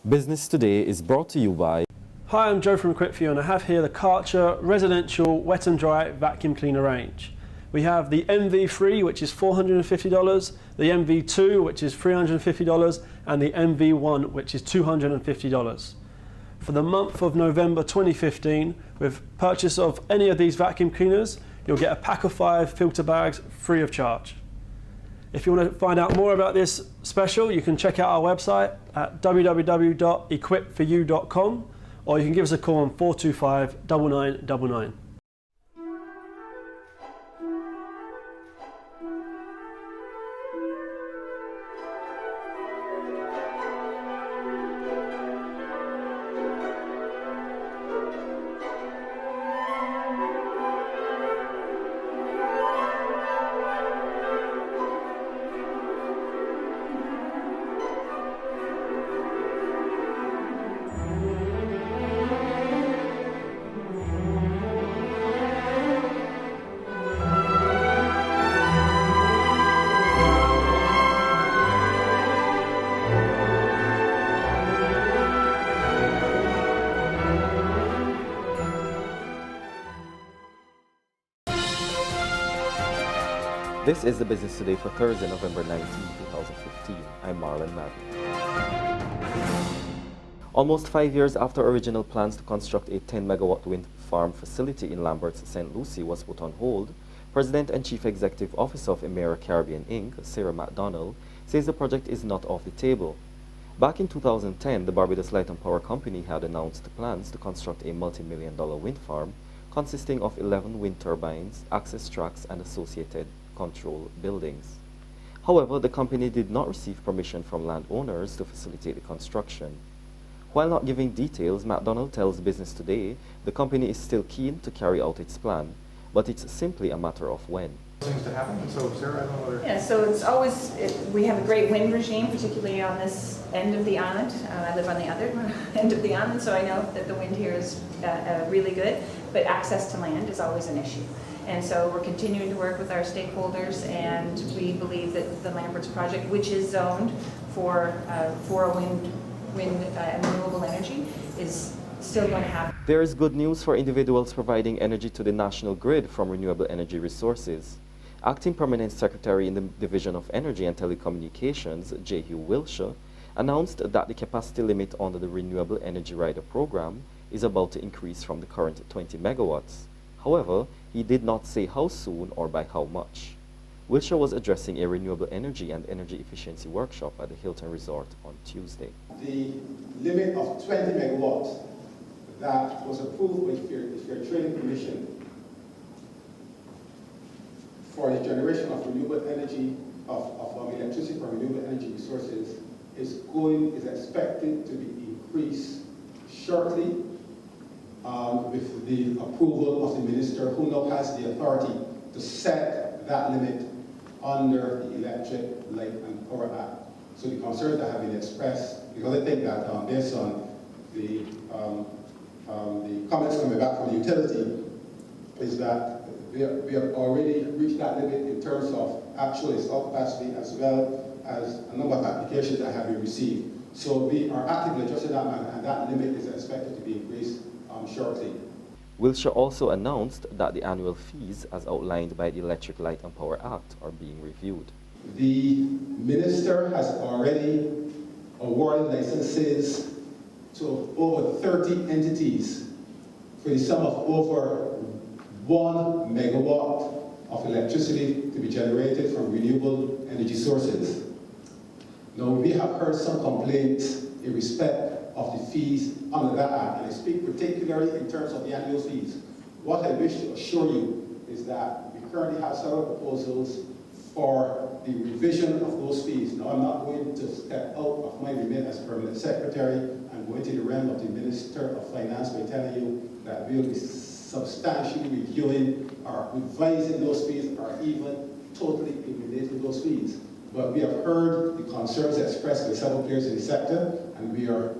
Business Today is brought to you by... Hi, I'm Joe from Equip For You, and I have here the Karcher Residential Wet and Dry Vacuum Cleaner range. We have the MV3, which is $450, the MV2, which is $350, and the MV1, which is $250. For the month of November 2015, with purchase of any of these vacuum cleaners, you'll get a pack of 5 filter bags free of charge. If you want to find out more about this special, you can check out our website at www.equipforyou.com, or you can give us a call on 425 9999. This is the Business Today for Thursday, November 19, 2015. I'm Marlon Madden. Almost 5 years after original plans to construct a 10-megawatt wind farm facility in Lambert's St. Lucie was put on hold, President and Chief Executive Officer of Emera Caribbean Inc., Sarah McDonnell, says the project is not off the table. Back in 2010, the Barbados Light and Power Company had announced plans to construct a multi-million-dollar wind farm consisting of 11 wind turbines, access tracks, and associated control buildings. However, the company did not receive permission from landowners to facilitate the construction. While not giving details, McDonnell tells Business Today the company is still keen to carry out its plan, but it's simply a matter of when. Things to happen. So, Sarah, I don't know whether... Yeah, so it's always, we have a great wind regime, particularly on this end of the island. I live on the other end of the island, so I know that the wind here is really good, but access to land is always an issue. And so we're continuing to work with our stakeholders, and we believe that the Lambert's project, which is zoned for a wind and renewable energy, is still going to happen. There is good news for individuals providing energy to the national grid from renewable energy resources. Acting Permanent Secretary in the Division of Energy and Telecommunications, J. Hugh Wilshire, announced that the capacity limit under the Renewable Energy Rider program is about to increase from the current 20 megawatts. However, he did not say how soon or by how much. Wilshire was addressing a renewable energy and energy efficiency workshop at the Hilton Resort on Tuesday. The limit of 20 megawatts that was approved by the Fair Trading Commission for the generation of renewable energy, of electricity from renewable energy resources is expected to be increased shortly with the approval of the minister, who now has the authority to set that limit under the Electric Light and Power Act. So the concerns that have been expressed, because I think that based on the comments coming back from the utility, is that we have already reached that limit in terms of actual installed capacity as well as a number of applications that have been received. So we are actively adjusting that, and that limit is expected to be increased shortly. Wilshire also announced that the annual fees, as outlined by the Electric Light and Power Act, are being reviewed. The minister has already awarded licenses to over 30 entities for the sum of over 1 megawatt of electricity to be generated from renewable energy sources. Now, we have heard some complaints in respect of the fees under that act, and I speak particularly in terms of the annual fees. What I wish to assure you is that we currently have several proposals for the revision of those fees. Now, I'm not going to step out of my remit as Permanent Secretary and go into the realm of the Minister of Finance by telling you that we'll be substantially reviewing or revising those fees or even totally eliminating those fees. But we have heard the concerns expressed by several players in the sector, and we are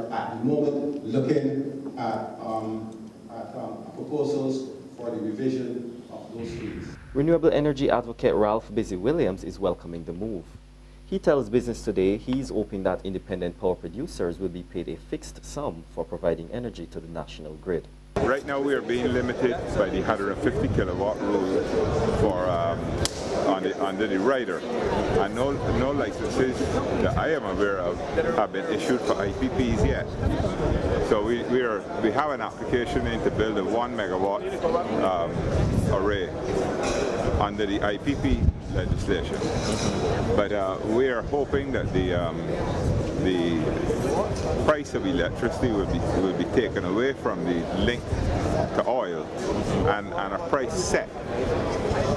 at the moment looking at proposals for the revision of those fees. Renewable energy advocate Ralph Busy Williams is welcoming the move. He tells Business Today he's hoping that independent power producers will be paid a fixed sum for providing energy to the national grid. Right now we are being limited by the 150 kilowatt rule for under the rider, and no licenses that I am aware of have been issued for IPPs yet. So we have an application in to build a 1 megawatt array under the IPP legislation, but we are hoping that the price of electricity will be taken away from the link to oil, and a price set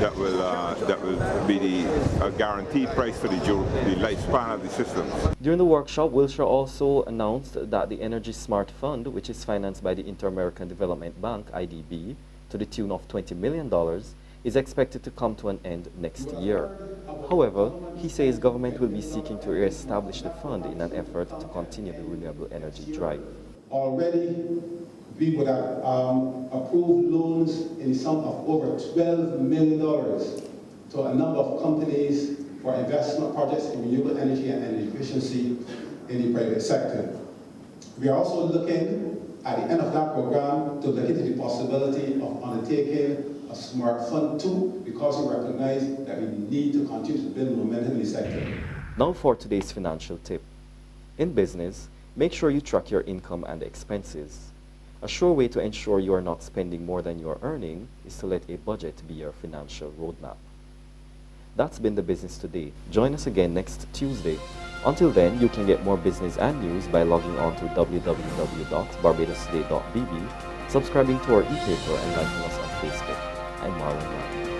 that will be a guaranteed price for the lifespan of the system. During the workshop, Wilshire also announced that the Energy Smart Fund, which is financed by the Inter-American Development Bank, IDB, to the tune of $20 million, is expected to come to an end next year. However, he says government will be seeking to re-establish the fund in an effort to continue the renewable energy drive. Already, we would have approved loans in the sum of over $12 million to a number of companies for investment projects in renewable energy and energy efficiency in the private sector. We are also looking at the end of that program to look into the possibility of undertaking a Smart Fund 2, because we recognize that we need to continue to build momentum in the sector. Now for today's financial tip. In business, make sure you track your income and expenses. A sure way to ensure you are not spending more than you are earning is to let a budget be your financial roadmap. That's been the Business Today. Join us again next Tuesday. Until then, you can get more business and news by logging on to www.barbadostoday.bb, subscribing to our e-paper, and liking us on Facebook. I'm Marlon Martin.